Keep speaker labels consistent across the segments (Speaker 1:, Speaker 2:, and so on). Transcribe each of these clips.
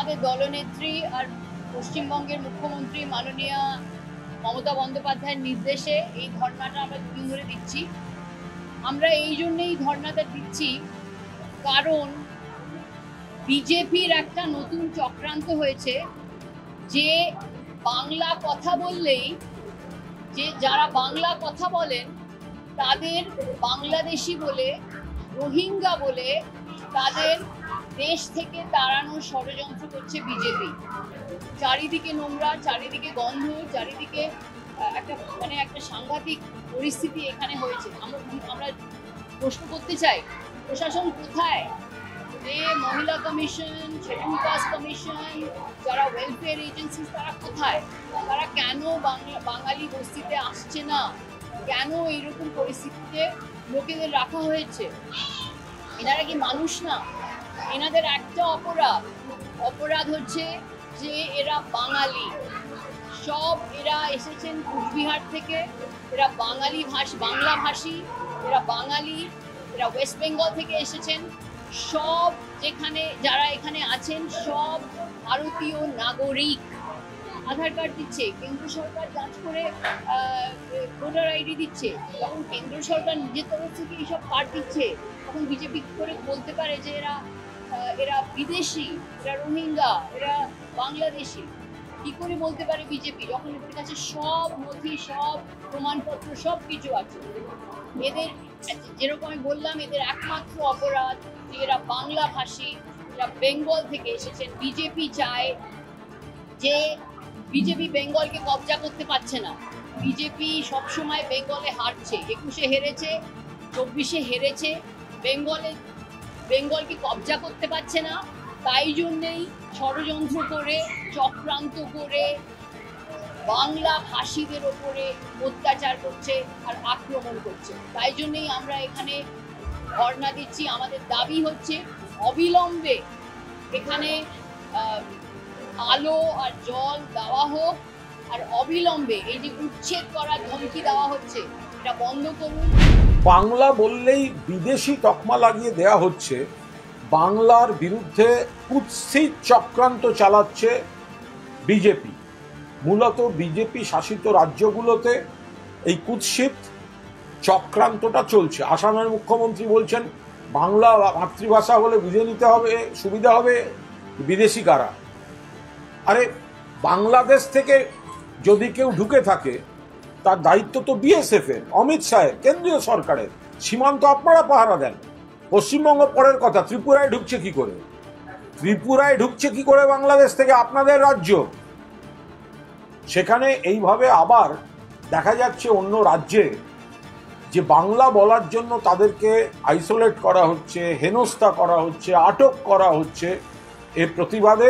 Speaker 1: আমাদের দলনেত্রী আর পশ্চিমবঙ্গের মুখ্যমন্ত্রী মাননীয়া মমতা বন্দ্যোপাধ্যায়ের নির্দেশে এই ধর্নাটা আমরা দুদিন ধরে দিচ্ছি। আমরা এই জন্যই ধর্নাটা দিচ্ছি কারণ বিজেপির একটা নতুন চক্রান্ত হয়েছে যে বাংলা কথা বললেই যে যারা বাংলা কথা বলেন তাদের বাংলাদেশি বলে, রোহিঙ্গা বলে তাদের দেশ থেকে তাড়ানোর ষড়যন্ত্র করছে বিজেপি। চারিদিকে নোংরা, চারিদিকে গন্ধ, চারিদিকে একটা সাংঘাতিক পরিস্থিতি এখানে হয়েছে। আমরা প্রশ্ন করতে চাই, প্রশাসন কোথায়? যে মহিলা কমিশন, শিডিউল কাস্ট কমিশন, যারা ওয়েলফেয়ার এজেন্সি, তারা কোথায়? তারা কেন বাঙালি বস্তিতে আসছে না? কেন এইরকম পরিস্থিতিতে লোকেদের রাখা হয়েছে? এনারা কি মানুষ না? এনাদের একটা অপরাধ হচ্ছে যে এরা বাঙালি। সব এরা এসেছেন কুচবিহার থেকে, এরা বাংলা ভাষী, এরা বাঙালি, এরা ওয়েস্ট বেঙ্গল থেকে এসেছেন। সব যারা এখানে আছেন সব ভারতীয় নাগরিক। আধার কার্ড দিচ্ছে, কেন্দ্র সরকার যাচ করে ভোটার আইডি দিচ্ছে। যখন কেন্দ্র সরকার নিজের তরফ থেকে এইসব কার্ড দিচ্ছে, তখন বিজেপি করে বলতে পারে যে এরা বিদেশি, এরা রোহিঙ্গা, এরা বাংলাদেশি? কি করে বলতে পারে বিজেপি যখন এদের কাছে সব নথি, সব প্রমাণপত্র, সব কিছু আছে? এদের যেরকম আমি বললাম, এদের একমাত্র অপরাধ যে এরা বাংলা ভাষী, এরা বেঙ্গল থেকে এসেছেন। বিজেপি চায় যে বিজেপি বেঙ্গলকে কবজা করতে পারছে না। বিজেপি সবসময় বেঙ্গলে হারছে, 21-এ হেরেছে, 24-এ হেরেছে। বেঙ্গলকে কবজা করতে পারছে না, তাই জন্যেই ষড়যন্ত্র করে, চক্রান্ত করে বাংলা ভাষীদের ওপরে অত্যাচার করছে আর আক্রমণ করছে। তাই জন্যই আমরা এখানে ধর্ণা দিচ্ছি। আমাদের দাবি হচ্ছে অবিলম্বে এখানে আলো আর জল দেওয়া হোক, আর অবিলম্বে এই যে উচ্ছেদ করার ধমকি দেওয়া হচ্ছে এটা বন্ধ করুন।
Speaker 2: বাংলা বললেই বিদেশি তকমা লাগিয়ে দেয়া হচ্ছে। বাংলার বিরুদ্ধে কুৎসিত চক্রান্ত চালাচ্ছে বিজেপি। মূলত বিজেপি শাসিত রাজ্যগুলোতে এই কুৎসিত চক্রান্তটা চলছে। আসামের মুখ্যমন্ত্রী বলছেন বাংলা মাতৃভাষা বলে বুঝে নিতে হবে, সুবিধা হবে বিদেশি কারা। আরে বাংলাদেশ থেকে যদি কেউ ঢুকে থাকে তার দায়িত্ব তো বিএসএফের, অমিত শাহের, কেন্দ্রীয় সরকারের। সীমান্ত আপনারা পাহারা দেন। পশ্চিমবঙ্গ পরের কথা, ত্রিপুরায় ঢুকছে কি করে? ত্রিপুরায় ঢুকছে কি করে বাংলাদেশ থেকে? আপনাদের রাজ্য। সেখানে এইভাবে আবার দেখা যাচ্ছে অন্য রাজ্যে যে বাংলা বলার জন্য তাদেরকে আইসোলেট করা হচ্ছে, হেনস্থা করা হচ্ছে, আটক করা হচ্ছে। এর প্রতিবাদে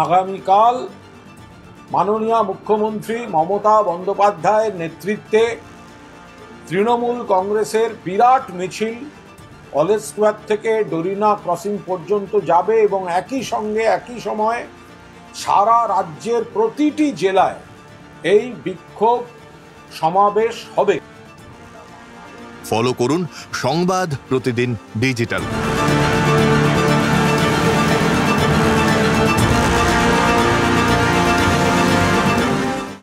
Speaker 2: আগামীকাল মাননীয় মুখ্যমন্ত্রী মমতা বন্দ্যোপাধ্যায়ের নেতৃত্বে তৃণমূল কংগ্রেসের বিরাট মিছিল কলেজ স্কোয়ার থেকে ডরিনা ক্রসিং পর্যন্ত যাবে এবং একই সঙ্গে একই সময়ে সারা রাজ্যের প্রতিটি জেলায় এই বিক্ষোভ সমাবেশ হবে।
Speaker 3: ফলো করুন সংবাদ প্রতিদিন ডিজিটাল।